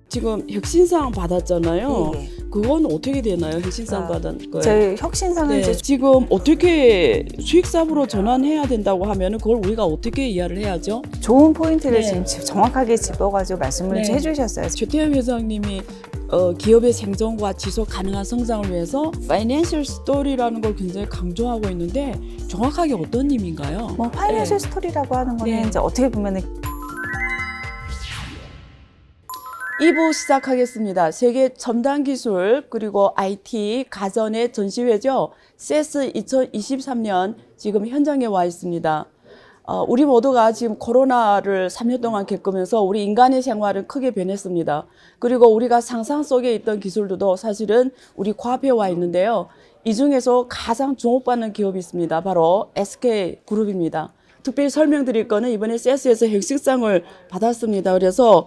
지금 혁신상 받았잖아요. 예. 그건 어떻게 되나요? 혁신상 받은 거예요. 저희 혁신상은 네. 이제 지금 어떻게 수익사업으로 전환해야 된다고 하면은 그걸 우리가 어떻게 이해를 해야죠? 좋은 포인트를 네. 지금 정확하게 짚어가지고 말씀을 네. 해주셨어요. 최태현 회장님이 기업의 생존과 지속 가능한 성장을 위해서 파이낸셜 스토리라는 걸 굉장히 강조하고 있는데 정확하게 어떤 의미인가요? 뭐 파이낸셜 네. 스토리라고 하는 거는 네. 이제 어떻게 보면은 2부 시작하겠습니다. 세계 첨단 기술 그리고 IT 가전의 전시회죠. CES 2023년 지금 현장에 와 있습니다. 우리 모두가 지금 코로나를 3년 동안 겪으면서 우리 인간의 생활은 크게 변했습니다. 그리고 우리가 상상 속에 있던 기술들도 사실은 우리 코앞에 와 있는데요. 이 중에서 가장 주목받는 기업이 있습니다. 바로 SK그룹입니다. 특별히 설명드릴 거는 이번에 CES에서 혁신상을 받았습니다. 그래서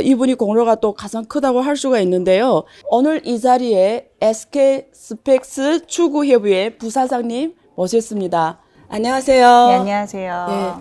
이분이 공로가 또 가장 크다고 할 수가 있는데요. 오늘 이 자리에 SK스펙스 추구협의회 부사장님 모셨습니다. 안녕하세요. 네, 안녕하세요. 네.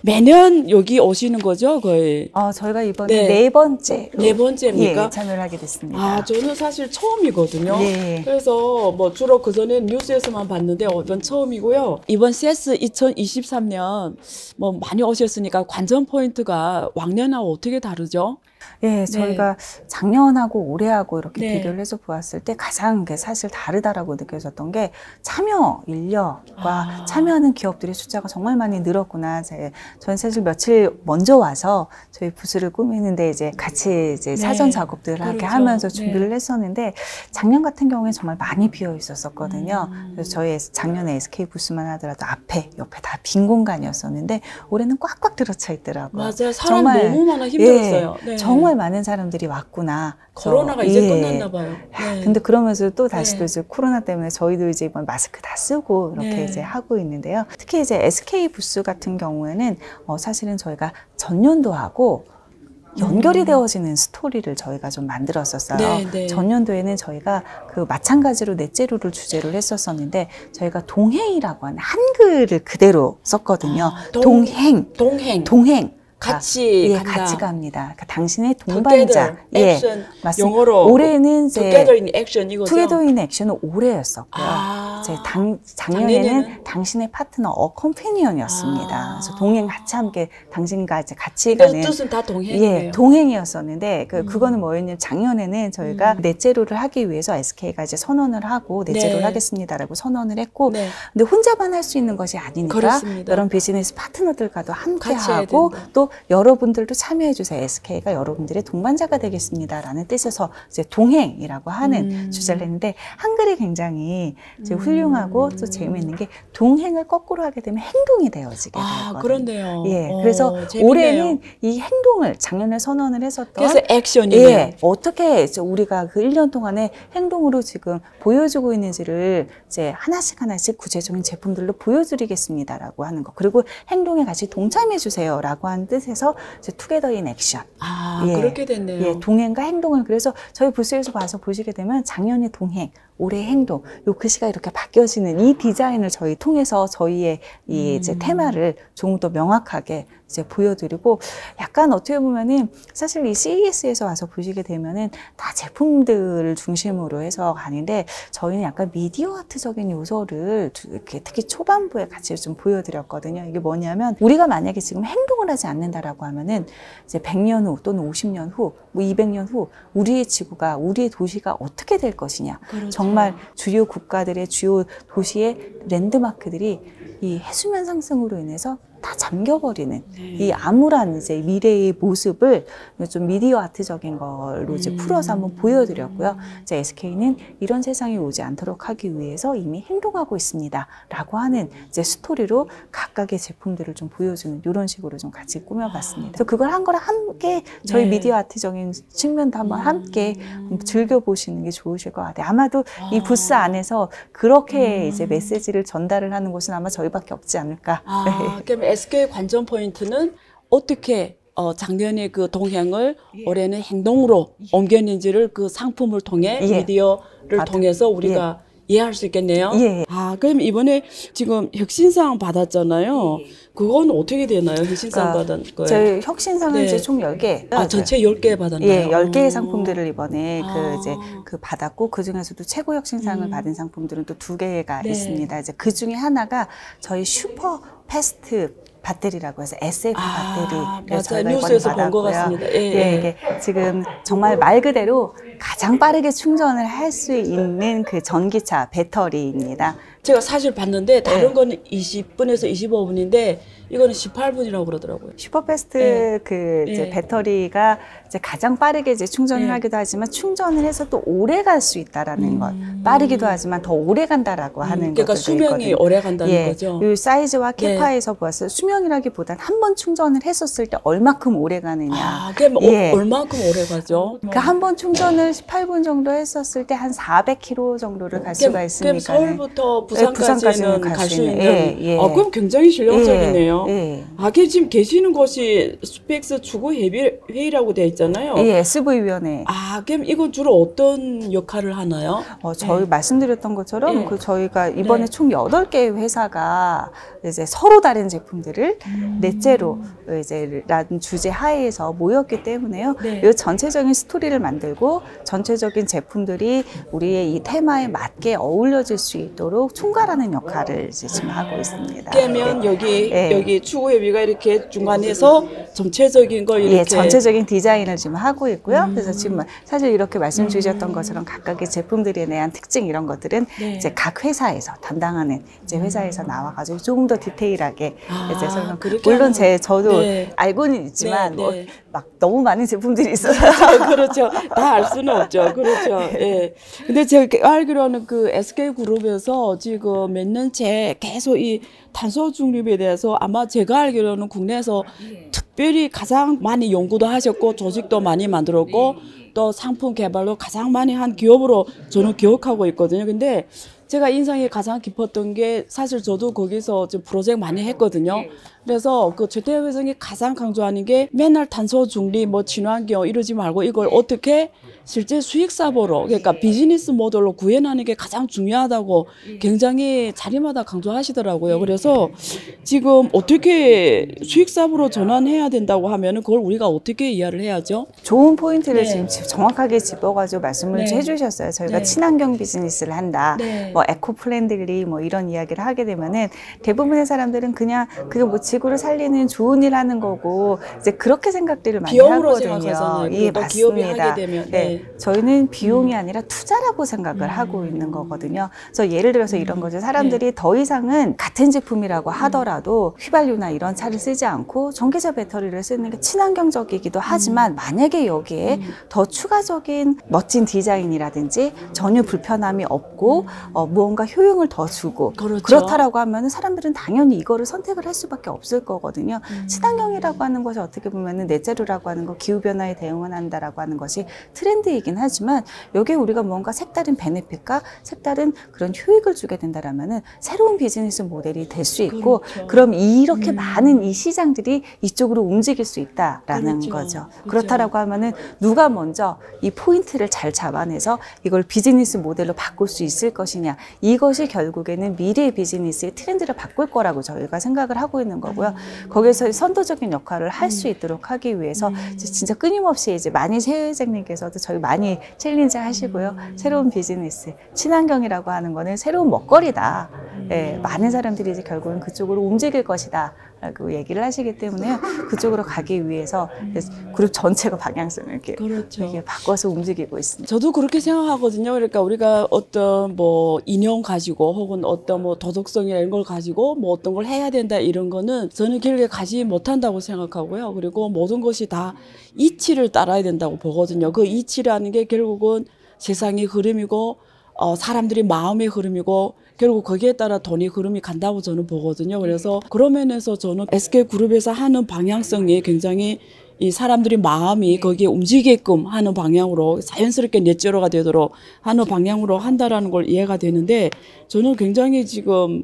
매년 여기 오시는 거죠, 거의? 저희가 이번에 네. 네 번째로 네 번째입니까? 예, 참여를 하게 됐습니다. 저는 사실 처음이거든요. 네. 그래서 뭐 주로 그전에 뉴스에서만 봤는데 이번 처음이고요. 이번 CES 2023년 뭐 많이 오셨으니까 관전 포인트가 왕년하고 어떻게 다르죠? 예, 저희가 작년하고 올해하고 이렇게 네. 비교를 해서 보았을 때 가장 사실 다르다라고 느껴졌던 게 참여 인력과 참여하는 기업들의 숫자가 정말 많이 늘었구나. 저는 사실 며칠 먼저 와서 저희 부스를 꾸미는데 이제 같이 이제 사전 작업들을 이렇게 그렇죠. 하면서 준비를 했었는데 작년 같은 경우에 정말 많이 비어 있었거든요. 그래서 저희 작년에 SK 부스만 하더라도 앞에 옆에 다 빈 공간이었었는데 올해는 꽉꽉 들어차 있더라고요. 맞아요. 사람 너무 많아 힘들었어요. 예, 네. 정말 많은 사람들이 왔구나. 코로나가 이제 끝났나 봐요. 네. 근데 그러면서 또 다시 네. 또 이제 코로나 때문에 저희도 이제 이번 마스크 다 쓰고 이렇게 네. 이제 하고 있는데요. 특히 이제 SK 부스 같은 경우에는 사실은 저희가 전년도하고 연결이 되어지는 스토리를 저희가 좀 만들었었어요. 네, 네. 전년도에는 저희가 그 마찬가지로 넷제로를 주제로 했었었는데 저희가 동행이라고 하는 한글을 그대로 썼거든요. 동행. 같이 간다. 같이 갑니다. 그러니까 당신의 동반자. 액션. 맞습니다. 영어로 올해는 이제 Together in Action 이거죠. Together in Action은 올해였었고요. 이제 작년에는 당신의 파트너 어컴패니언이었습니다. 그래서 동행 같이 함께 당신과 이제 같이 가는 뜻은 다 동행이에요. 예, 동행이었었는데 그거는 뭐였냐면 작년에는 저희가 넷제로를 하기 위해서 SK가 이제 선언을 하고 넷제로를 하겠습니다라고 선언을 했고 근데 혼자만 할 수 있는 것이 아니니까 그렇습니다. 여러 비즈니스 파트너들과도 함께 같이 해야 하고 된다. 또 여러분들도 참여해 주세요. SK가 여러분들의 동반자가 되겠습니다라는 뜻에서 이제 동행이라고 하는 주제를 했는데 한글이 굉장히 이제 훌륭하고 또 재미있는 게 동행을 거꾸로 하게 되면 행동이 되어지게 되거든요. 그런데요. 예, 그래서 재밌네요. 올해는 이 행동을 작년에 선언을 했었던 그래서 액션이에요. 예, 어떻게 이제 우리가 그 1년 동안에 행동으로 지금 보여주고 있는지를 이제 하나씩 구체적인 제품들로 보여드리겠습니다라고 하는 거. 그리고 행동에 같이 동참해 주세요라고 하는 뜻에서 이제 투게더 인 액션. 그렇게 됐네요. 예, 동행과 행동을 그래서 저희 부스에서 봐서 보시게 되면 작년의 동행, 올해 행동, 요 글씨가 이렇게 바뀌어지는 이 디자인을 저희 통해서 저희의 이 이제 테마를 조금 더 명확하게 이제 보여드리고 약간 어떻게 보면은 사실 이 CES에서 와서 보시게 되면은 다 제품들을 중심으로 해서 가는데 저희는 약간 미디어 아트적인 요소를 이렇게 특히 초반부에 같이 좀 보여드렸거든요. 이게 뭐냐면 우리가 만약에 지금 행동을 하지 않는다라고 하면은 이제 100년 후 또는 50년 후, 뭐 200년 후 우리의 지구가 우리의 도시가 어떻게 될 것이냐. 그렇죠. 정말 주요 국가들의 주요 도시의 랜드마크들이 이 해수면 상승으로 인해서 다 잠겨버리는 이 암울한 이제 미래의 모습을 좀 미디어 아트적인 걸로 이제 풀어서 한번 보여드렸고요. 이제 SK는 이런 세상이 오지 않도록 하기 위해서 이미 행동하고 있습니다라고 하는 이제 스토리로 각각의 제품들을 좀 보여주는 이런 식으로 좀 같이 꾸며봤습니다. 그래서 그걸 한 거랑 함께 저희 미디어 아트적인 측면도 한번 함께 즐겨보시는 게 좋으실 것 같아요. 아마도 이 부스 안에서 그렇게 이제 메시지를 전달을 하는 곳은 아마 저희밖에 없지 않을까. 그럼 SK 관전 포인트는 어떻게 작년에 그 동향을 올해는 행동으로 옮겼는지를 그 상품을 통해 미디어를 통해서 우리가 이해할 수 있겠네요. 예. 아, 그럼 이번에 지금 혁신상 받았잖아요. 그건 어떻게 되나요? 혁신상 받은 거예요? 저희 혁신상은 네. 이제 총 10개. 아, 전체 10개 받았나요? 예, 10개의 상품들을 이번에 아. 그 받았고, 그 중에서도 최고 혁신상을 받은 상품들은 또 2개가 네. 있습니다. 이제 그 중에 하나가 저희 슈퍼 패스트 배터리라고 해서 SF 배터리. 맞아요. 저희가 뉴스에서 이번에 본 것 받았고요. 같습니다. 예, 예, 예. 이게 지금 정말 말 그대로 가장 빠르게 충전을 할 수 있는 그 전기차 배터리입니다. 제가 사실 봤는데 다른 네. 거는 20분에서 25분인데 이거는 18분이라고 그러더라고요. 슈퍼패스트 네. 그 이제 네. 배터리가 이제 가장 빠르게 이제 충전을 네. 하기도 하지만 충전을 해서 또 오래 갈 수 있다라는 것. 빠르기도 하지만 더 오래 간다라고 하는 그러니까 것도 수명이 있거든요. 오래 간다는 예, 거죠. 이 사이즈와 네. 캐파에서 보았을 때 수명이라기보단 한 번 충전을 했었을 때 얼마큼 오래 가느냐. 아, 그럼 예. 얼마큼 오래 가죠? 그러니까 한 번 충전을 18분 정도 했었을 때 한 400km 정도를 갈 수가 있으니까. 그럼 서울부터 부산까지는 갈 수 있는. 예. 아, 그럼 굉장히 실용적이네요. 예. 아, 그 지금 계시는 곳이 스펙스 추구 회의라고 되어 있잖아요. 예, SV위원회. 아, 그럼 이건 주로 어떤 역할을 하나요? 저희 말씀드렸던 것처럼 네. 그 저희가 이번에 네. 총 8개의 회사가 이제 서로 다른 제품들을 넷째로 이제 라는 주제 하에서 모였기 때문에요. 네. 이 전체적인 스토리를 만들고 전체적인 제품들이 우리의 이 테마에 맞게 어울려질 수 있도록 총괄하는 역할을 이제 지금 하고 있습니다. 그러면 네. 여기 추구회비가 이렇게 중간에서 전체적인 걸 이렇게 예, 전체적인 디자인을 지금 하고 있고요. 그래서 지금 사실 이렇게 말씀 주셨던 것처럼 각각의 제품들에 대한 특징 이런 것들은 네. 이제 각 회사에서 담당하는 이제 회사에서 나와가지고 조금 더 디테일하게 이제 설명. 그렇게 물론 하는 저도 네. 알고는 있지만 네, 뭐 네. 막 너무 많은 제품들이 있어서 그렇죠. 다 알 수는 없죠. 그렇죠. 예. 근데 제가 알기로는 그 SK그룹에서 지금 몇 년째 계속 이 탄소 중립에 대해서 아마 제가 알기로는 국내에서 특별히 가장 많이 연구도 하셨고 조직도 많이 만들었고 또 상품 개발도 가장 많이 한 기업으로 저는 기억하고 있거든요. 근데 제가 인상이 가장 깊었던 게 사실 저도 거기서 좀 프로젝트 많이 했거든요. 그래서 그 최태호 회장이 가장 강조하는 게 맨날 탄소 중립, 뭐 친환경 이러지 말고 이걸 어떻게 실제 수익 사업으로 그러니까 비즈니스 모델로 구현하는 게 가장 중요하다고 굉장히 자리마다 강조하시더라고요. 그래서 지금 어떻게 수익 사업으로 전환해야 된다고 하면은 그걸 우리가 어떻게 이해를 해야죠? 좋은 포인트를 네. 지금 정확하게 짚어가지고 말씀을 네. 해주셨어요. 저희가 네. 친환경 비즈니스를 한다. 네. 뭐 에코 플랜들리 뭐 이런 이야기를 하게 되면은 대부분의 사람들은 그냥 그게 뭐 지구를 살리는 좋은 일 하는 거고 이제 그렇게 생각들을 많이 비용으로 하거든요. 생각하잖아요. 예, 또 기업이 맞습니다. 하게 되면. 네. 저희는 비용이 아니라 투자라고 생각을 하고 있는 거거든요. 그래서 예를 들어서 이런 거죠. 사람들이 더 이상은 같은 제품이라고 하더라도 휘발유나 이런 차를 쓰지 않고 전기차 배터리를 쓰는 게 친환경적이기도 하지만 만약에 여기에 더 추가적인 멋진 디자인이라든지 전혀 불편함이 없고 무언가 효용을 더 주고 그렇죠. 그렇다라고 하면은 사람들은 당연히 이거를 선택을 할 수밖에 없을 거거든요. 친환경이라고 하는 것이 어떻게 보면은 넷제로라고 하는 거 기후 변화에 대응을 한다라고 하는 것이 트렌드이긴 하지만 여기에 우리가 뭔가 색다른 베네핏과 색다른 그런 효익을 주게 된다라면은 새로운 비즈니스 모델이 될 수 있고 그렇죠. 그럼 이렇게 많은 이 시장들이 이쪽으로 움직일 수 있다라는 그렇죠. 거죠. 그렇죠. 그렇다라고 하면은 누가 먼저 이 포인트를 잘 잡아내서 이걸 비즈니스 모델로 바꿀 수 있을 것이냐. 이것이 결국에는 미래의 비즈니스의 트렌드를 바꿀 거라고 저희가 생각을 하고 있는 거고요. 거기에서 선도적인 역할을 할 수 있도록 하기 위해서 이제 진짜 끊임없이 이제 많이 새 회장님께서도 저희 많이 챌린지 하시고요. 새로운 비즈니스, 친환경이라고 하는 거는 새로운 먹거리다. 예, 많은 사람들이 이제 결국은 그쪽으로 움직일 것이다. 라고 얘기를 하시기 때문에 그쪽으로 가기 위해서 그룹 전체가 방향성을 이렇게, 그렇죠. 이렇게 바꿔서 움직이고 있습니다. 저도 그렇게 생각하거든요. 그러니까 우리가 어떤 뭐 이념 가지고 혹은 어떤 뭐 도덕성이나 이런 걸 가지고 뭐 어떤 걸 해야 된다 이런 거는 저는 길게 가지 못한다고 생각하고요. 그리고 모든 것이 다 이치를 따라야 된다고 보거든요. 그 이치라는 게 결국은 세상의 흐름이고 사람들이 마음의 흐름이고 결국 거기에 따라 돈이 흐름이 간다고 저는 보거든요. 그래서 그런 면에서 저는 SK그룹에서 하는 방향성이 굉장히 이 사람들이 마음이 거기에 움직이게끔 하는 방향으로 자연스럽게 넷제로가 되도록 하는 방향으로 한다라는 걸 이해가 되는데 저는 굉장히 지금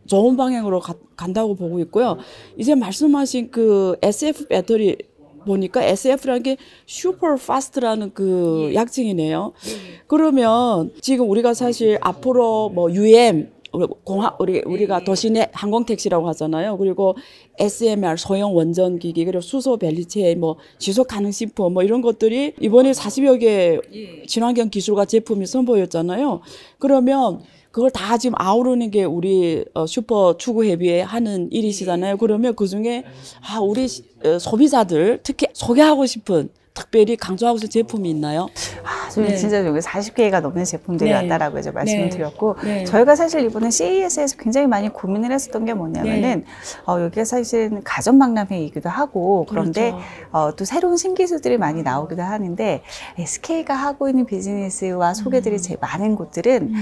좋은 방향으로 간다고 보고 있고요. 이제 말씀하신 그 SF 배터리 보니까 SF라는 게 슈퍼 파스트라는 그 약칭이네요. 그러면 지금 우리가 사실 앞으로 뭐 UM 우리가 도시내 항공택시라고 하잖아요. 그리고 SMR 소형 원전기기 그리고 수소 밸리체인 뭐 지속 가능식품 뭐 이런 것들이 이번에 40여 개 친환경 기술과 제품이 선보였잖아요. 그러면 그걸 다 지금 아우르는 게 우리 슈퍼 추구협의회 하는 일이시잖아요. 그러면 그중에 우리 소비자들 특히 소개하고 싶은 특별히 강조하고 싶은 제품이 있나요? 진짜 여기 40개가 넘는 제품들이 왔다라고 이제 말씀을 드렸고, 저희가 사실 이번에 CES에서 굉장히 많이 고민을 했었던 게 뭐냐면은, 여기가 사실은 가전박람회이기도 하고, 그런데 또 새로운 신기술들이 많이 나오기도 하는데, SK가 하고 있는 비즈니스와 소개들이 제일 많은 곳들은,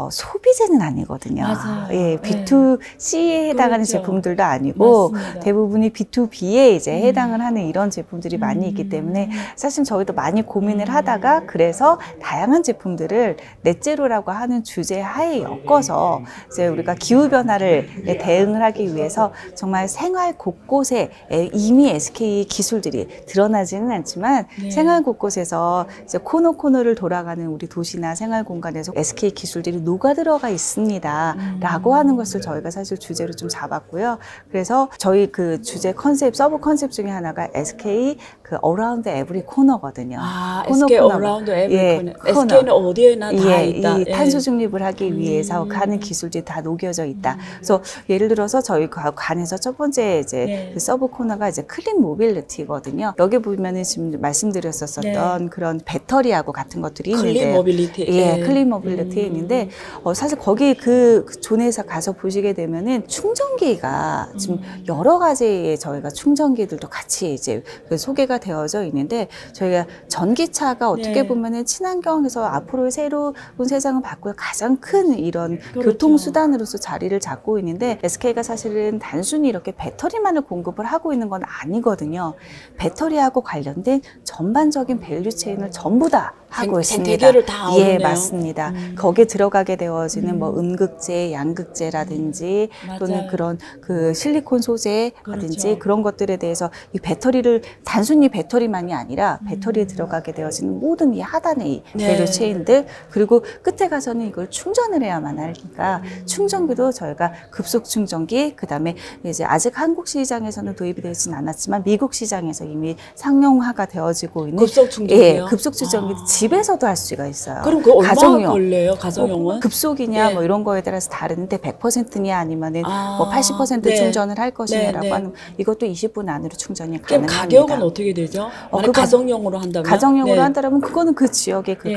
소비재는 아니거든요. 맞아요. 예, B2C에 해당하는 제품들도 아니고, 맞습니다. 대부분이 B2B에 이제 해당을 하는 이런 제품들이 많이 있기 때문에, 사실 저희도 많이 고민을 하다가 그래서 다양한 제품들을 넷제로라고 하는 주제 하에 엮어서 이제 우리가 기후변화를 대응을 하기 위해서 정말 생활 곳곳에 이미 SK 기술들이 드러나지는 않지만 생활 곳곳에서 이제 코너를 돌아가는 우리 도시나 생활 공간에서 SK 기술들이 녹아들어가 있습니다 라고 하는 것을 저희가 사실 주제로 좀 잡았고요. 그래서 저희 그 주제 컨셉, 서브 컨셉 중에 하나가 SK 그 어라운드 에브리 코너거든요. SK 어라운드 에브리 코너. SK는 어디에나 다 있다. 이 탄소 중립을 하기 위해서 하는 기술들이 다 녹여져 있다. 그래서 예를 들어서 저희 관에서 첫 번째 이제 그 서브 코너가 이제 클린 모빌리티거든요. 여기 보면은 지금 말씀드렸었던 그런 배터리하고 같은 것들이 있는데, 클린 모빌리티. 클린 모빌리티에 있는데 사실 거기 그 존에서 가서 보시게 되면은 충전기가 지금 여러 가지의 저희가 충전기들도 같이 이제 소개가 되어져 있는데, 저희가 전기차가 어떻게 보면은 친환경에서 앞으로 새로운 세상을 바꿀 가장 큰 이런 교통수단으로서 자리를 잡고 있는데, SK가 사실은 단순히 이렇게 배터리만을 공급을 하고 있는 건 아니거든요. 배터리하고 관련된 전반적인 밸류체인을 전부 다 하고 있습니다. 대개를 다 아우르네요. 맞습니다. 거기에 들어가게 되어지는 뭐 음극재, 양극재라든지 또는 그런 그 실리콘 소재라든지 그런 것들에 대해서 이 배터리를 단순히 배터리만이 아니라 배터리에 들어가게 되어지는 모든 이 하단의 이 밸류 체인들, 그리고 끝에 가서는 이걸 충전을 해야만 하니까 충전기도 저희가 급속 충전기, 그다음에 이제 아직 한국 시장에서는 도입이 되진 않았지만 미국 시장에서 이미 상용화가 되어지고 있는 급속 충전기요? 급속 충전기 집에서도 할 수가 있어요. 그럼 그 얼마 걸려요? 가정용은? 급속이냐 뭐 이런 거에 따라서 다른데 100%냐 아니면은 뭐 80% 충전을 할 것이냐라고 하는, 이것도 20분 안으로 충전이 가능합니다. 가격은 어떻게 되죠? 가정용으로 한다면? 가정용으로 한다면 그거는 그 지역의 그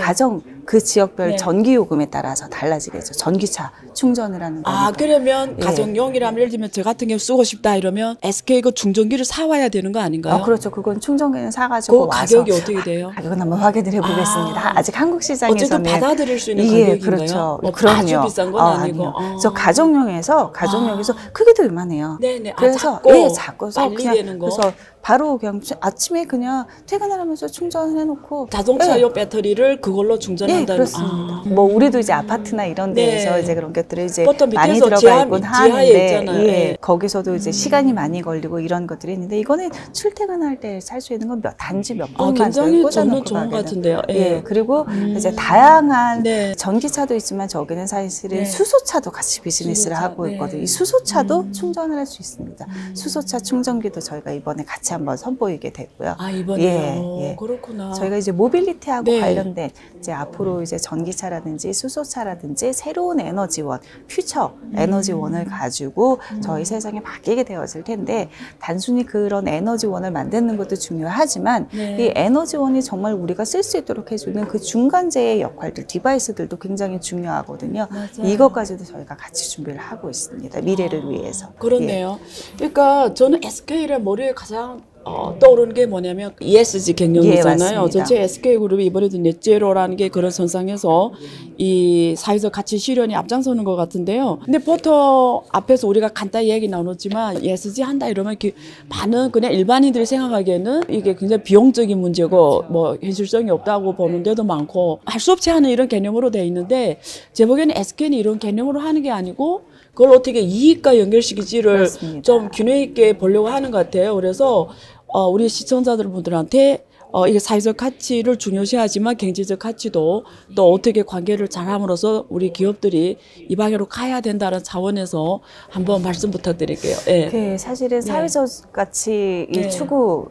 그 지역별 전기 요금에 따라서 달라지겠죠. 전기차 충전을 하는 거니까. 그러면 가정용이라면 예를 들면 저 같은 경우 쓰고 싶다 이러면 SK 그 충전기를 사와야 되는 거 아닌가요? 그렇죠. 그건 충전기는 사가지고 그 와서 가격이 어떻게 돼요? 가격은 한번 확인을 해보겠습니다. 아직 한국 시장에서는 어쨌든 받아들일 수 있는 가격인가요? 그렇죠. 뭐 그럼요. 아주 비싼 건 아니고. 저 가정용에서 크기도 이만해요. 그래서 작고 빨리 되는 거. 그래서 바로 그냥 아침에 그냥 퇴근을 하면서 충전을 해놓고 자동차용 배터리를 그걸로 충전한다는. 그렇습니다. 뭐 우리도 이제 아파트나 이런 데에서 이제 그런 것들을 이제 많이 밑에서 들어가 있곤 지하에 하는데 거기서도 이제 시간이 많이 걸리고 이런 것들이 있는데, 이거는 출퇴근할 때 살 수 있는 건 단지 몇 분만 굉장히 꽂아놓고 좋은 것 같은데요. 그리고 이제 다양한 전기차도 있지만 저기는 사실은 수소차도 같이 비즈니스를 하고 있거든요. 이 수소차도 충전을 할 수 있습니다. 수소차 충전기도 저희가 이번에 같이 한번 선보이게 됐고요. 이번에요. 그렇구나. 저희가 이제 모빌리티하고 관련된 이제 앞으로 이제 전기차라든지 수소차라든지 새로운 에너지원, 퓨처 에너지원을 가지고 저희 세상에 바뀌게 되어질 텐데, 단순히 그런 에너지원을 만드는 것도 중요하지만 이 에너지원이 정말 우리가 쓸 수 있도록 해주는 그 중간재의 역할들, 디바이스들도 굉장히 중요하거든요. 이것까지도 저희가 같이 준비를 하고 있습니다. 미래를 위해서. 그렇네요. 그러니까 저는 SK를 머리에 가장 떠오르는 게 뭐냐면 ESG 경영이잖아요. 전체 SK그룹이 이번에도 넷제로라는 게 그런 선상에서 이 사회적 가치 실현이 앞장서는 것 같은데요. 근데 보통 앞에서 우리가 간단히 얘기 나눴지만 ESG 한다 이러면 많은 그냥 일반인들이 생각하기에는 이게 굉장히 비용적인 문제고 뭐 현실성이 없다고 보는 데도 많고 할 수 없이 하는 이런 개념으로 돼 있는데, 제 보기에는 SK는 이런 개념으로 하는 게 아니고 그걸 어떻게 이익과 연결시키지를 좀 균형 있게 보려고 하는 것 같아요. 그래서 우리 시청자들분들한테 이게 사회적 가치를 중요시하지만 경제적 가치도 또 어떻게 관계를 잘함으로써 우리 기업들이 이 방향으로 가야 된다는 차원에서 한번 말씀 부탁드릴게요. 예. 그 사실은 사회적 가치 이 네. 추구는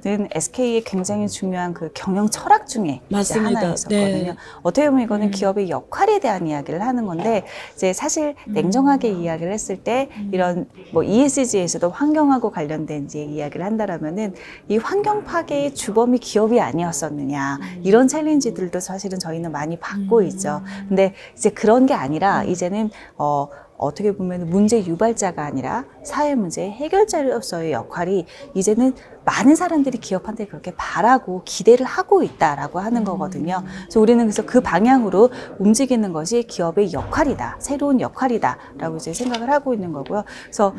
네. SK의 굉장히 중요한 그 경영 철학 중에 이제 맞습니다. 하나였었거든요. 네. 어떻게 보면 이거는 기업의 역할에 대한 이야기를 하는 건데 이제 사실 냉정하게 이야기를 했을 때 이런 뭐 ESG에서도 환경하고 관련된 이제 이야기를 한다라면은 이 환경 파괴의 주범이 기업이 아니었었느냐 이런 챌린지들도 사실은 저희는 많이 받고 있죠. 근데 이제 그런 게 아니라 이제는 어떻게 보면 문제 유발자가 아니라 사회 문제의 해결자로서의 역할이 이제는 많은 사람들이 기업한테 그렇게 바라고 기대를 하고 있다라고 하는 거거든요. 그래서 우리는 그래서 그 방향으로 움직이는 것이 기업의 역할이다, 새로운 역할이다라고 이제 생각을 하고 있는 거고요. 그래서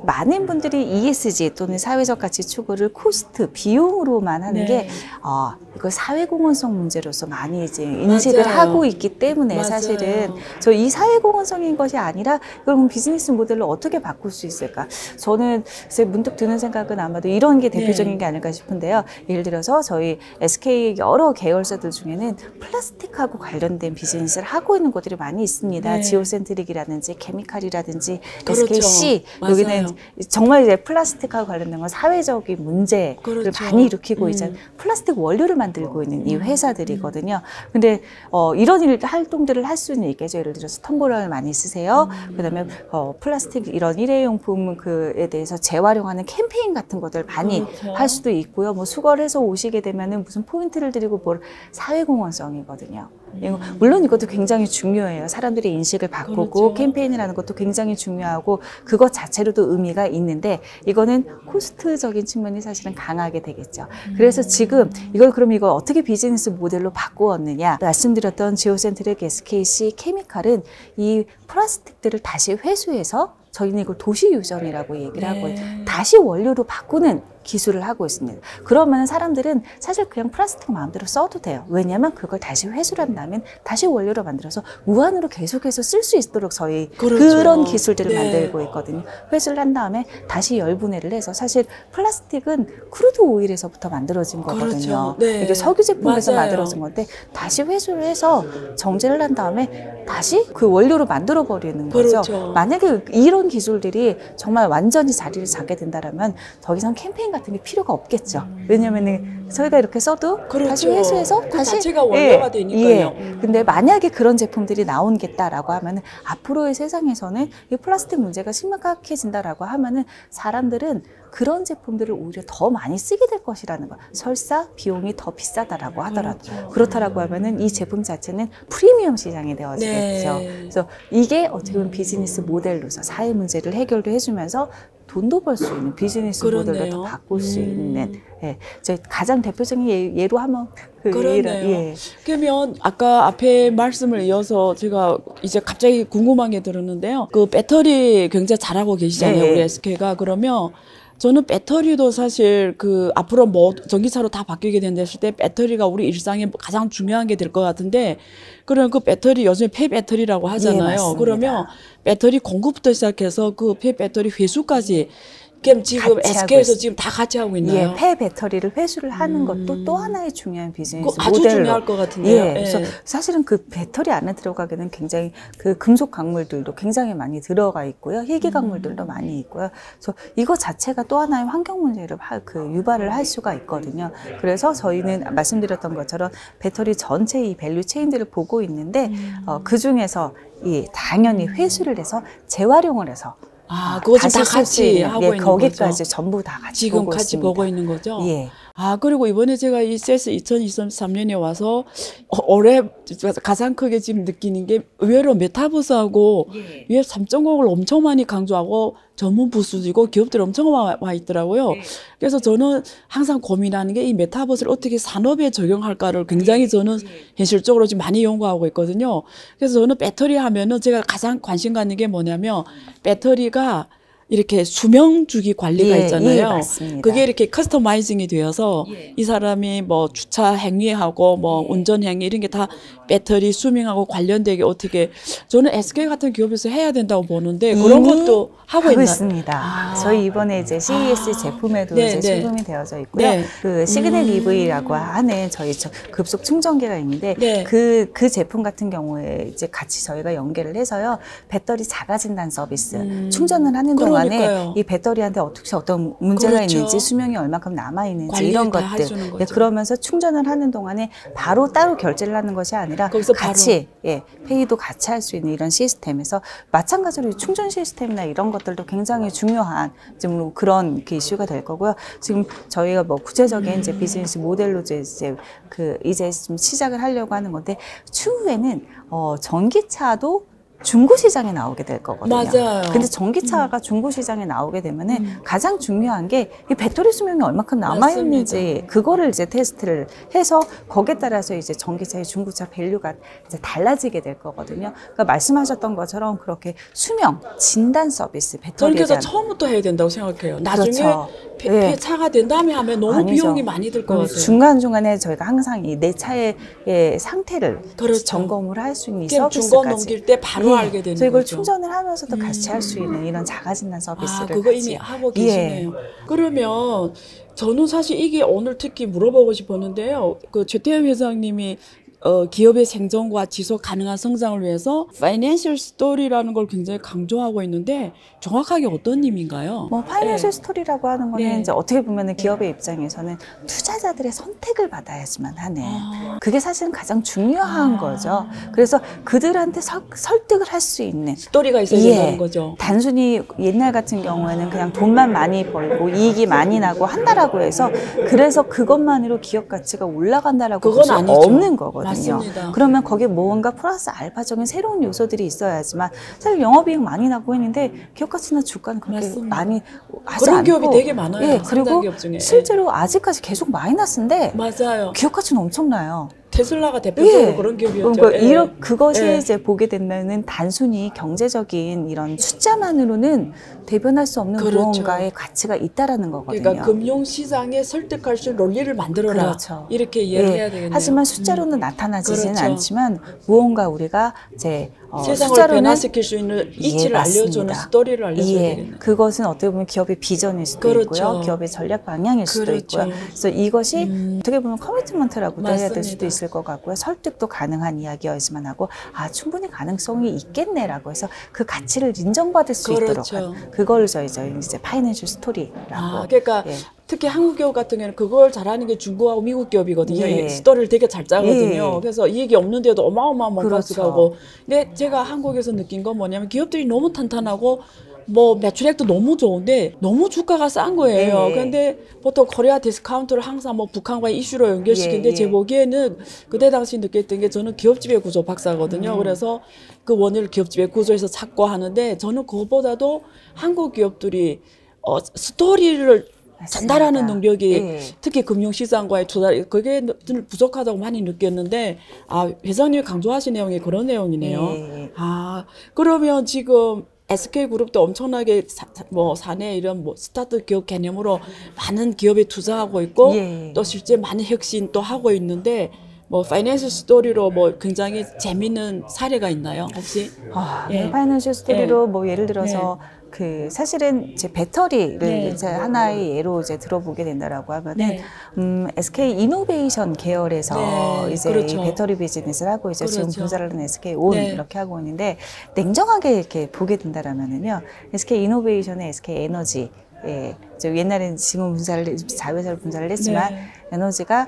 많은 분들이 ESG 또는 사회적 가치 추구를 코스트, 비용으로만 하는 네. 게 이걸 사회공헌성 문제로서 많이 이제 인식을 맞아요. 하고 있기 때문에 맞아요. 사실은 저 이 사회공헌성인 것이 아니라 이걸 그럼 비즈니스 모델로 어떻게 바꿀 수 있을까? 저는 글쎄 문득 드는 생각은 아마도 이런 게 대표적인 네. 게 아닐까 싶은데요. 예를 들어서 저희 SK 여러 계열사들 중에는 플라스틱하고 관련된 비즈니스를 하고 있는 곳들이 많이 있습니다. 네. 지오센트릭이라든지 케미칼이라든지 그렇죠. SKC 맞아요. 여기는 정말 이제 플라스틱하고 관련된 건 사회적인 문제를 그렇죠. 많이 일으키고 이제 플라스틱 원료를 만들고 있는 이 회사들이거든요. 근데 이런 활동들을 할 수는 있겠죠. 예를 들어서 텀블러를 많이 쓰세요. 그다음에 플라스틱 이런 일회용품 그에 대해서 재활용하는 캠페인 같은 것들 많이 그렇죠. 할 수도 있고요. 뭐 수거를 해서 오시게 되면은 무슨 포인트를 드리고 뭘 사회공헌성이거든요. 물론 이것도 굉장히 중요해요. 사람들의 인식을 바꾸고 그렇죠. 캠페인을 하는 것도 굉장히 중요하고 그것 자체로도 의미가 있는데 이거는 코스트적인 측면이 사실은 강하게 되겠죠. 그래서 지금 그럼 이걸 어떻게 비즈니스 모델로 바꾸었느냐 말씀드렸던 지오센트릭, SKC, 케미칼은 이 플라스틱들을 다시 회수해서 저희는 이걸 도시 유전이라고 얘기를 하고 다시 원료로 바꾸는 기술을 하고 있습니다. 그러면 사람들은 사실 그냥 플라스틱 마음대로 써도 돼요. 왜냐하면 그걸 다시 회수를 한다면 다시 원료로 만들어서 무한으로 계속해서 쓸 수 있도록 저희 그렇죠. 그런 기술들을 네. 만들고 있거든요. 회수를 한 다음에 다시 열분해를 해서 사실 플라스틱은 크루드 오일에서부터 만들어진 거거든요. 그렇죠. 네. 이게 석유 제품에서 맞아요. 만들어진 건데 다시 회수를 해서 정제를 한 다음에 다시 그 원료로 만들어 버리는 거죠. 그렇죠. 만약에 이런 기술들이 정말 완전히 자리를 잡게 된다라면 더 이상 캠페인 같은 게 필요가 없겠죠. 왜냐면은 저희가 이렇게 써도 그렇죠. 다시 회수해서 그 다시 자체가 원료가 되니까요. 근데 만약에 그런 제품들이 나오겠다라고 하면은 앞으로의 세상에서는 이 플라스틱 문제가 심각해진다라고 하면은 사람들은 그런 제품들을 오히려 더 많이 쓰게 될 것이라는 거. 설사 비용이 더 비싸다라고 하더라도 그렇다라고 하면은 이 제품 자체는 프리미엄 시장이 되어지겠죠. 네. 그래서 이게 어떻게 보면 비즈니스 모델로서 사회 문제를 해결도 해주면서 돈도 벌 수 있는 비즈니스 모델로 그렇네요. 더 바꿀 수 있는 저 가장 대표적인 예로 한번 그러네요. 그러면 아까 앞에 말씀을 이어서 제가 이제 갑자기 궁금한 게 들었는데요. 그 배터리 굉장히 잘하고 계시잖아요. 네. 우리 SK가. 그러면 저는 배터리도 사실 앞으로 뭐 전기차로 다 바뀌게 된다했을 때 배터리가 우리 일상에 가장 중요한 게 될 것 같은데 그럼 그 배터리 요즘에 폐배터리라고 하잖아요. 맞습니다. 그러면 배터리 공급부터 시작해서 그 폐배터리 회수까지 그럼 지금 같이 하고 SK에서 지금 다 같이 하고 있나요? 폐 배터리를 회수를 하는 것도 또 하나의 중요한 비즈니스 그거 아주 모델로. 중요할 것 같은데요. 그래서 사실은 그 배터리 안에 들어가게는 굉장히 그 금속 강물들도 굉장히 많이 들어가 있고요. 희귀 강물들도 많이 있고요. 그래서 이거 자체가 또 하나의 환경 문제를 유발을 할 수가 있거든요. 그래서 저희는 말씀드렸던 것처럼 배터리 전체 이 밸류 체인들을 보고 있는데 그 중에서 당연히 회수를 해서 재활용을 해서 그거 지금 다 다시 쓸 수 같이 있는, 하고 있는 거기까지 거죠. 전부 다 같이 지금 보고 같이 있습니다. 보고 있는 거죠. 예. 그리고 이번에 제가 이 CES 2023년에 와서 올해 가장 크게 지금 느끼는 게 의외로 메타버스하고 웹 3.0을 엄청 많이 강조하고 전문 부수이고 기업들이 엄청 와 있더라고요. 그래서 저는 항상 고민하는 게 이 메타버스를 어떻게 산업에 적용할까를 굉장히 저는 현실적으로 지금 많이 연구하고 있거든요. 그래서 저는 배터리 하면은 제가 가장 관심 갖는 게 뭐냐면 배터리가 이렇게 수명 주기 관리가 예, 있잖아요. 예, 맞습니다. 그게 이렇게 커스터마이징이 되어서 이 사람이 뭐 주차 행위하고 뭐 운전 행위 이런 게 다 배터리 수명하고 관련되게 어떻게 저는 SK 같은 기업에서 해야 된다고 보는데 그런 이미 것도 하고 있나요? 있습니다. 저희 이번에 이제 CES 제품에도 네, 이제 네. 수금이 되어져 있고요. 네. 그 시그널 EV라고 하는 저희 급속 충전기가 있는데 네. 그 제품 같은 경우에 이제 같이 저희가 연계를 해서요. 배터리 작아진다는 서비스. 충전을 하는 동안에 그러니까요. 이 배터리한테 어떤 문제가 그렇죠. 있는지 수명이 얼마큼 남아 있는지 관리를 이런 다 것들. 해주는 네, 거죠. 그러면서 충전을 하는 동안에 바로 따로 결제를 하는 것이 아니라 거기서 같이 페이도 같이 할 수 있는 이런 시스템에서 마찬가지로 이 충전 시스템이나 이런 것들도 굉장히 중요한 지금 그런 이슈가 될 거고요. 지금 저희가 뭐 구체적인 이제 비즈니스 모델로 이제 좀 시작을 하려고 하는 건데 추후에는 전기차도 중고 시장에 나오게 될 거거든요. 맞아요. 근데 전기차가 중고 시장에 나오게 되면은 가장 중요한 게 이 배터리 수명이 얼마큼 남아 있는지 맞습니다. 그거를 이제 테스트를 해서 거기에 따라서 이제 전기차의 중고차 밸류가 이제 달라지게 될 거거든요. 그러니까 말씀하셨던 것처럼 그렇게 수명 진단 서비스 저는 배터리에 그래서 대한 처음부터 해야 된다고 생각해요. 나중에 그렇죠. 예. 차가 된 다음에 하면 너무 아니죠. 비용이 많이 들 것 같아요. 중간중간에 저희가 항상 이 내 차의 상태를 그렇죠. 점검을 할 수 있는 이 그냥 서비스까지. 중고 넘길 때 바로 알게 되는 저희 이걸 거죠. 충전을 하면서도 같이 할 수 있는 이런 작아진단 서비스를 그거 같이. 이미 하고 계시네요. 그러면 저는 사실 이게 오늘 특히 물어보고 싶었는데요. 그 최태현 회장님이 기업의 생존과 지속 가능한 성장을 위해서 파이낸셜 스토리라는 걸 굉장히 강조하고 있는데 정확하게 어떤 의미인가요? 뭐 파이낸셜 네. 스토리라고 하는 거는 네. 이제 어떻게 보면은 기업의 입장에서는 투자자들의 선택을 받아야지만 하는 그게 사실은 가장 중요한 거죠. 그래서 그들한테 설득을 할 수 있는 스토리가 있어야 된다는 거죠. 단순히 옛날 같은 경우에는 그냥 돈만 많이 벌고 이익이 많이 나고 한다라고 해서 그래서 그것만으로 기업 가치가 올라간다라고 볼 그건 수 아니죠. 없는 거거든요. 맞습니다. 그러면 거기에 무언가 플러스 알파적인 새로운 요소들이 있어야지만 사실 영업이익 많이 나고 했는데 기업 가치나 주가는 그렇게 맞습니다. 많이 하지 그런 않고 기업이 되게 많아요. 예, 상장 그리고 기업 중에. 실제로 아직까지 계속 마이너스인데 맞아요. 기업 가치는 엄청나요. 테슬라가 대표적으로 예. 그런 기업이었죠. 그러니까 그것이 예. 이제 보게 된다는 단순히 경제적인 이런 숫자만으로는 대변할 수 없는 그렇죠. 무언가의 가치가 있다라는 거거든요. 그러니까 금융시장에 설득할 수 있는 논리를 만들어라. 그렇죠. 이렇게 이해를 예. 해야 되겠네요. 하지만 숫자로는 나타나지는 그렇죠. 않지만 무언가 우리가 이제 세상을 숫자로는 변화시킬 수 있는 이치를 알려주는 맞습니다. 스토리를 알려줘야 되겠네요. 그것은 어떻게 보면 기업의 비전일 수도 그렇죠. 있고요. 기업의 전략 방향일 수도 그렇죠. 있고요. 그래서 이것이 어떻게 보면 커미트먼트라고도 해야 될 맞습니다. 수도 있을 것 같고요. 설득도 가능한 이야기여야지만 하고 충분히 가능성이 있겠네라고 해서 그 가치를 인정받을 수 그렇죠. 있도록 하는 그걸 저희 이제 파이낸셜 스토리라고. 그러니까 예. 특히 한국 기업 같은 경우는 그걸 잘하는 게 중국하고 미국 기업이거든요. 예. 이 스토리를 되게 잘 짜거든요. 예. 그래서 이익이 없는데도 어마어마한 몸값을 그렇죠. 가고. 근데 제가 한국에서 느낀 건 뭐냐면 기업들이 너무 탄탄하고 뭐 매출액도 너무 좋은데 너무 주가가 싼 거예요. 예. 근데 보통 코리아 디스카운트를 항상 뭐 북한과의 이슈로 연결시키는데 예. 제 보기에는 그때 당시 느꼈던 게 저는 기업지배 구조 박사거든요. 그래서 그 원인을 기업지배 구조에서 찾고 하는데 저는 그것보다도 한국 기업들이 스토리를 전달하는 능력이 예. 특히 금융시장과의 투자 그게 좀 부족하다고 많이 느꼈는데 회장님이 강조하신 내용이 그런 내용이네요. 예. 그러면 지금 SK그룹도 엄청나게 사내 이런 스타트 기업 개념으로 많은 기업에 투자하고 있고 예. 또 실제 많은 혁신 또 하고 있는데 파이낸셜 스토리로 굉장히 재미있는 사례가 있나요 혹시? 예. 파이낸셜 스토리로 예를 들어서 사실은 제 배터리를 이제 하나의 예로 이제 들어보게 된다라고 하면은 SK 이노베이션 계열에서 이제 그렇죠. 이 배터리 비즈니스를 하고 이제 지금 그렇죠. 분사를 하는 SK 온 이렇게 하고 있는데 냉정하게 이렇게 보게 된다라면은요 SK 이노베이션의 SK 에너지 옛날에는 지금 자회사를 분사를 했지만 에너지가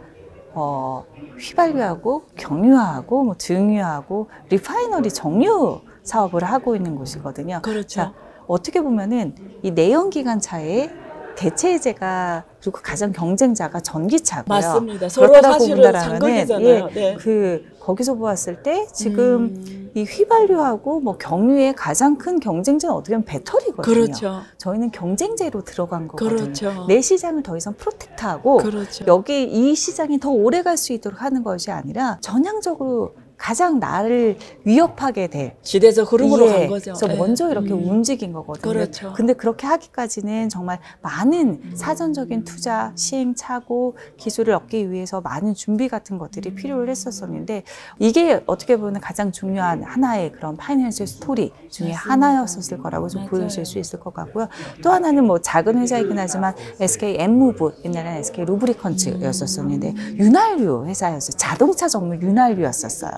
휘발유하고 경유하고 등유하고 리파이너리 정유 사업을 하고 있는 곳이거든요. 그렇죠. 자, 어떻게 보면은 이 내연기관차의 대체제가 그리고 가장 경쟁자가 전기차고요. 맞습니다. 서로 그렇다고 사실은 본다라면은, 상극이잖아요. 네. 거기서 보았을 때 지금 이 휘발유하고 경유의 가장 큰 경쟁자는 어떻게 보면 배터리거든요. 그렇죠. 저희는 경쟁제로 들어간 거거든요. 그렇죠. 내 시장을 더 이상 프로텍트하고 그렇죠. 여기 이 시장이 더 오래 갈 수 있도록 하는 것이 아니라 전향적으로 가장 나를 위협하게 될 시대적 흐름으로 간 거죠. 그래서 먼저 이렇게 움직인 거거든요. 그렇죠. 근데 그렇게 하기까지는 정말 많은 사전적인 투자, 시행착오, 기술을 얻기 위해서 많은 준비 같은 것들이 필요를 했었었는데 이게 어떻게 보면 가장 중요한 하나의 그런 파이낸셜 스토리 중에 하나였었을 거라고 좀 보여질 수 있을 것 같고요. 또 하나는 뭐 작은 회사이긴 하지만 SK M무브, 옛날에는 SK 루브리컨츠였었는데 윤활유 회사였어요. 자동차 전문 윤활유였었어요.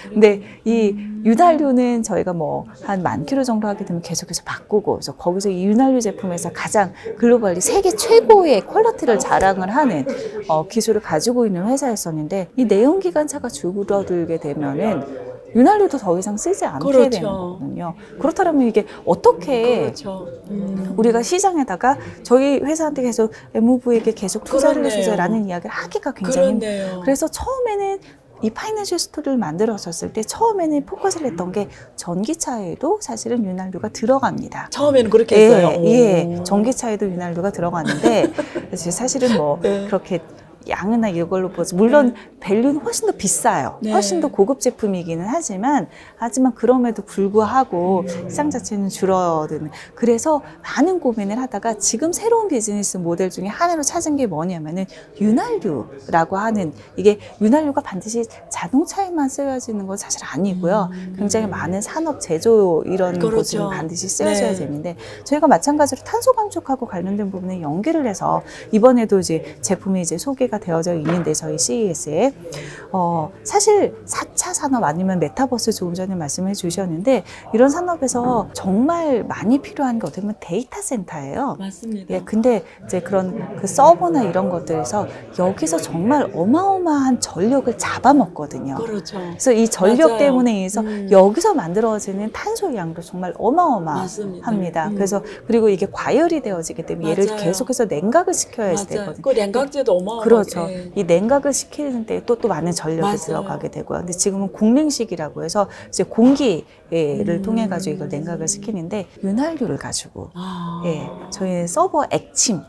근데 이 윤활유는 저희가 뭐 한 10,000km 정도 하게 되면 계속해서 바꾸고, 그래서 거기서 이 윤활유 제품에서 가장 글로벌리 세계 최고의 퀄리티를 자랑을 하는 기술을 가지고 있는 회사였었는데, 이 내연기관차가 줄어들게 되면은 윤활유도 더 이상 쓰지 않게 그렇죠. 되는 거거든요. 그렇다면 이게 어떻게 그렇죠. 우리가 시장에다가 저희 회사한테 계속 MOV에게 계속 투자를 그렇네요. 해주세요라는 이야기를 하기가 굉장히 그렇네요. 그래서 처음에는 이 파이낸셜 스토리를 만들었었을 때 처음에는 포커스를 했던 게 전기차에도 사실은 윤활유가 들어갑니다. 처음에는 그렇게 했어요. 예, 전기차에도 윤활유가 들어가는데 사실은 뭐 네. 그렇게 양이나 이걸로 보죠. 물론 밸류는 훨씬 더 비싸요. 네. 훨씬 더 고급 제품이기는 하지만 그럼에도 불구하고 시장 자체는 줄어드는. 그래서 많은 고민을 하다가 지금 새로운 비즈니스 모델 중에 하나로 찾은 게 뭐냐면은 윤활유라고 하는, 이게 윤활유가 반드시 자동차에만 쓰여지는 건 사실 아니고요. 굉장히 많은 산업 제조 이런 그렇죠. 곳은 반드시 쓰여져야 네. 되는데, 저희가 마찬가지로 탄소 감축하고 관련된 부분에 연계를 해서 이번에도 이제 제품이 이제 소개가 되어져 있는데, 저희 CES에 사실 4차 산업 아니면 메타버스 조금 전에 말씀해 주셨는데, 이런 산업에서 정말 많이 필요한 게 어떻게 보면 데이터 센터예요. 맞습니다. 예, 근데 이제 그런 그 서버나 이런 것들에서 여기서 정말 어마어마한 전력을 잡아먹거든요. 그렇죠. 그래서 이 전력 맞아요. 때문에 의해서 여기서 만들어지는 탄소 양도 정말 어마어마합니다. 맞습니다. 그래서 그리고 이게 과열이 되어지기 때문에 얘를 맞아요. 계속해서 냉각을 시켜야 맞아요. 되거든요. 그 냉각제도 어마어마하게. 그렇죠. 이 냉각을 시키는 데 또 많은 전력이 맞아요. 들어가게 되고요. 근데 지금은 공냉식이라고 해서 이제 공기를 통해 가지고 이걸 냉각을 시키는데, 윤활유를 가지고 예, 저희는 서버 액침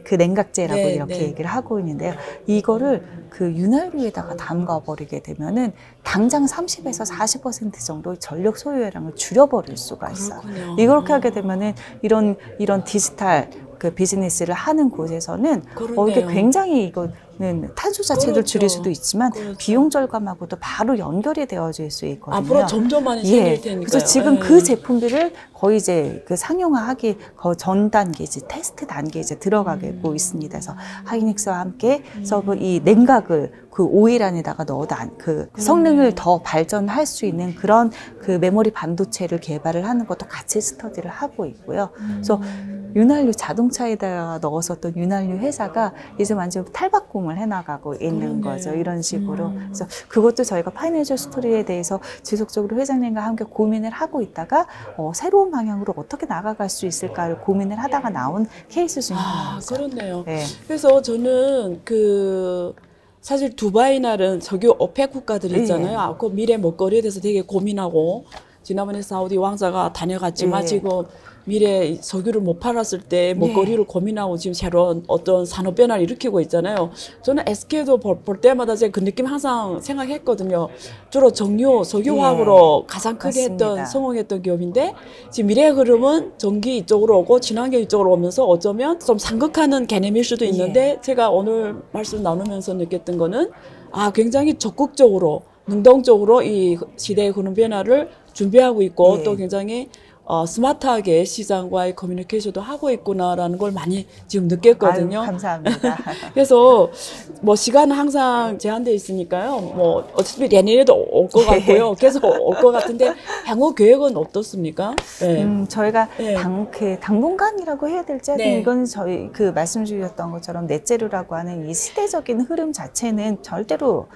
그 냉각제라고 네, 이렇게 네. 얘기를 하고 있는데요. 이거를 그 윤활유에다가 담가 버리게 되면은 당장 30에서 40% 정도 전력 소요량을 줄여버릴 수가 있어요. 그렇군요. 이렇게 하게 되면은 이런 디지털 그 비즈니스를 하는 곳에서는 이게 그렇네요. 굉장히 이거는 탄소 자체를 그렇죠. 줄일 수도 있지만 그렇죠. 비용 절감하고도 바로 연결이 되어질 수 있거든요. 앞으로 점점 많이 생길 테니까요. 그래서 지금 그 제품들을 거의 이제 그 상용화하기 전 단계, 이제 테스트 단계에 이제 들어가고 있습니다. 그래서 하이닉스와 함께 서버 이 냉각을 그 오일 안에다가 넣어도 그 성능을 더 발전할 수 있는 그런 그 메모리 반도체를 개발을 하는 것도 같이 스터디를 하고 있고요. 그래서 윤활유 자동차에다가 넣었었던 윤활유 회사가 이제 완전 탈바꿈을 해나가고 있는 거죠. 이런 식으로. 그래서 그것도 저희가 파이낸셜 스토리에 대해서 지속적으로 회장님과 함께 고민을 하고 있다가 새로운 방향으로 어떻게 나아갈 수 있을까를 고민을 하다가 나온 케이스 중에 하나입니다. 그렇네요. 네. 그래서 저는 사실 두바이나 석유 오펙 국가들 있잖아요. 그 미래 먹거리에 대해서 되게 고민하고, 지난번에 사우디 왕자가 다녀갔지만 지금 미래 석유를 못 팔았을 때 먹거리를 고민하고 지금 새로운 어떤 산업 변화를 일으키고 있잖아요. 저는 SK도 볼 때마다 제가 그 느낌 항상 생각했거든요. 주로 정유, 석유화학으로 가장 크게 맞습니다. 성공했던 기업인데, 지금 미래의 흐름은 전기 이쪽으로 오고 친환경 이쪽으로 오면서 어쩌면 좀 상극하는 개념일 수도 있는데, 제가 오늘 말씀 나누면서 느꼈던 거는 굉장히 적극적으로 능동적으로 이 시대의 흐름 변화를 준비하고 있고 또 굉장히 스마트하게 시장과의 커뮤니케이션도 하고 있구나라는 걸 많이 지금 느꼈거든요. 아유, 감사합니다. 그래서 뭐 시간은 항상 제한돼 있으니까요. 뭐 어차피 내년에도 올 것 같고요. 계속 올 것 같은데 향후 계획은 어떻습니까? 네. 저희가 당분간이라고 해야 될지 이건 저희 그 말씀 주셨던 것처럼 넷제로라고 하는 이 시대적인 흐름 자체는 절대로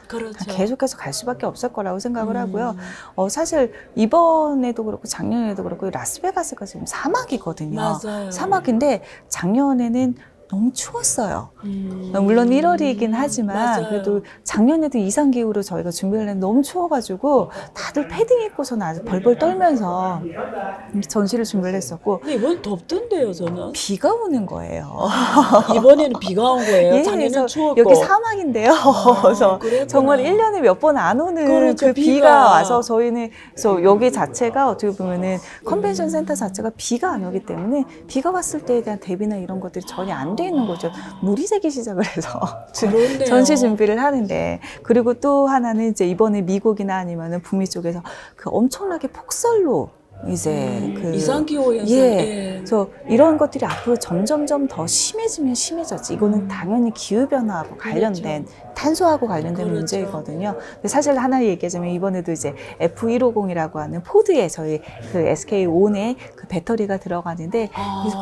계속해서 갈 수밖에 없을 거라고 생각을 하고요. 사실 이번에도 그렇고 작년에도 그렇고 라스베가스가 지금 사막이거든요. 맞아요. 사막인데 작년에는 너무 추웠어요. 물론 1월이긴 하지만 맞아요. 그래도 작년에도 이상기후로 저희가 준비를 했는데 너무 추워가지고 다들 패딩 입고서는 아주 벌벌 떨면서 전시를 준비를 했었고 근데 이번 덥던데요, 저는. 비가 오는 거예요. 이번에는 비가 온 거예요. 예, 작년엔 그래서 추웠고. 여기 사막인데요. 그래서 그랬구나. 정말 1년에 몇 번 안 오는 그렇죠, 그 비가. 비가 와서 저희는 그래서 여기 자체가 어떻게 보면은 컨벤션 센터 자체가 비가 안 오기 때문에 비가 왔을 때에 대한 대비나 이런 것들이 전혀 안 돼 있는 거죠. 물이 새기 시작을 해서 그렇네요. 전시 준비를 하는데 그리고 또 하나는 이제 이번에 미국이나 아니면은 북미 쪽에서 그 엄청나게 폭설로 이제 그 이상기후 현상. 예. 그래서 이런 것들이 앞으로 점점점 더 심해지면 심해졌지. 이거는 당연히 기후 변화하고 관련된 탄소하고 관련된 그렇죠. 문제이거든요. 근데 사실 하나 얘기하자면 이번에도 이제 F150이라고 하는 포드에 저희 그 SK 온에 그 배터리가 들어가는데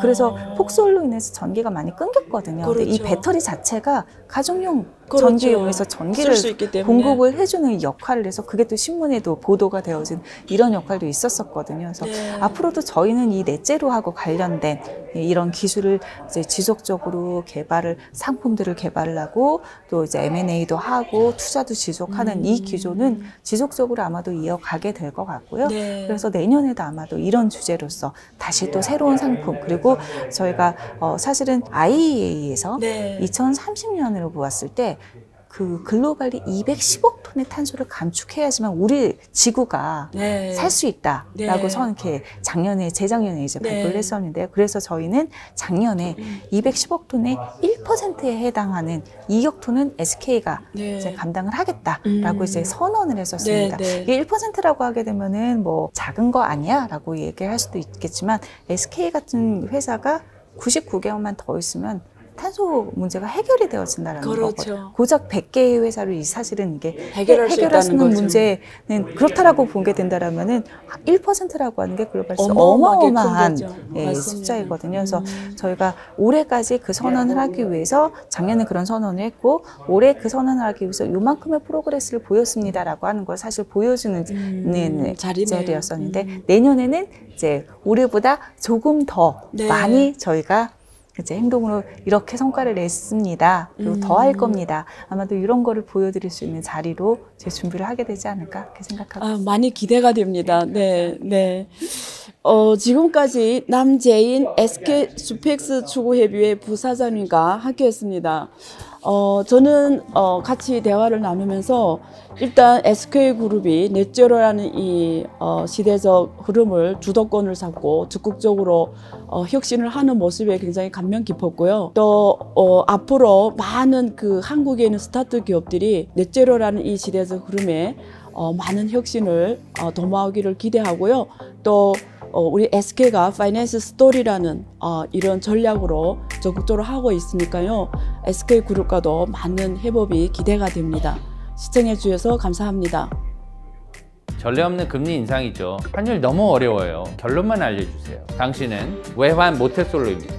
그래서 폭설로 인해서 전기가 많이 끊겼거든요. 근데 이 그렇죠. 배터리 자체가 가정용 그렇죠. 전기용에서 쓸 전기를 수 있기 때문에. 공급을 해주는 역할을 해서 그게 또 신문에도 보도가 되어진 이런 역할도 있었었거든요. 그래서 네. 앞으로도 저희는 이 넷제로하고 관련된 이런 기술을 이제 지속적으로 개발을 상품들을 개발을 하고 또 이제 M&A도 하고 투자도 지속하는 이 기조는 지속적으로 아마도 이어가게 될 것 같고요. 네. 그래서 내년에도 아마도 이런 주제로서 다시 또 새로운 상품 그리고 저희가 사실은 IEA에서 네. 2030년으로 보았을 때 그 글로벌리 210억 톤의 탄소를 감축해야지만 우리 지구가 네. 살 수 있다라고 네. 이렇게 작년에 재작년에 이제 네. 발표를 했었는데요. 그래서 저희는 작년에 210억 톤의 1%에 해당하는 2억 톤은 SK가 네. 이제 감당을 하겠다라고 이제 선언을 했었습니다. 네, 네. 이게 1%라고 하게 되면은 뭐 작은 거 아니야라고 얘기할 수도 있겠지만 SK 같은 회사가 99개월만 더 있으면 탄소 문제가 해결이 되어진다는 그렇죠. 거거든요. 고작 100개의 회사를 사실은 이게 해결할 수 있다는 해결하는 거죠. 문제는 그렇다라고 보게 된다라면은 1%라고 하는 게 글로벌에서 어마어마하게 큰 어마어마한 거죠. 맞습니다. 숫자이거든요. 그래서 저희가 올해까지 그 선언을 하기 위해서 작년에 그런 선언을 했고 올해 그 선언을 하기 위해서 요만큼의 프로그레스를 보였습니다라고 하는 걸 사실 보여주는 자리네요. 자리였었는데 내년에는 이제 올해보다 조금 더 네. 많이 저희가 이제 행동으로 이렇게 성과를 냈습니다. 그리고 더 할 겁니다. 아마도 이런 거를 보여드릴 수 있는 자리로 제 준비를 하게 되지 않을까 그렇게 생각하고 있습니다. 많이 기대가 됩니다. 네, 네. 지금까지 남재인 SK 수펙스 추구협의회 부사장님과 함께했습니다. 저는 같이 대화를 나누면서 일단 SK그룹이 넷제로라는 이 시대적 흐름을 주도권을 잡고 적극적으로 혁신을 하는 모습에 굉장히 감명 깊었고요. 또 앞으로 많은 그 한국에 있는 스타트 기업들이 넷제로라는 이 시대적 흐름에 많은 혁신을 도모하기를 기대하고요. 또 우리 SK가 파이낸스 스토리라는 이런 전략으로 적극적으로 하고 있으니까요. SK그룹과도 많은 협업이 기대가 됩니다. 시청해 주셔서 감사합니다. 전례 없는 금리 인상이죠. 환율 너무 어려워요. 결론만 알려주세요. 당신은 외환 모태솔로입니다.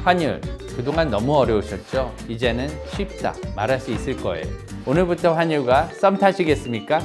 환율 그동안 너무 어려우셨죠? 이제는 쉽다 말할 수 있을 거예요. 오늘부터 환율과 썸 타시겠습니까?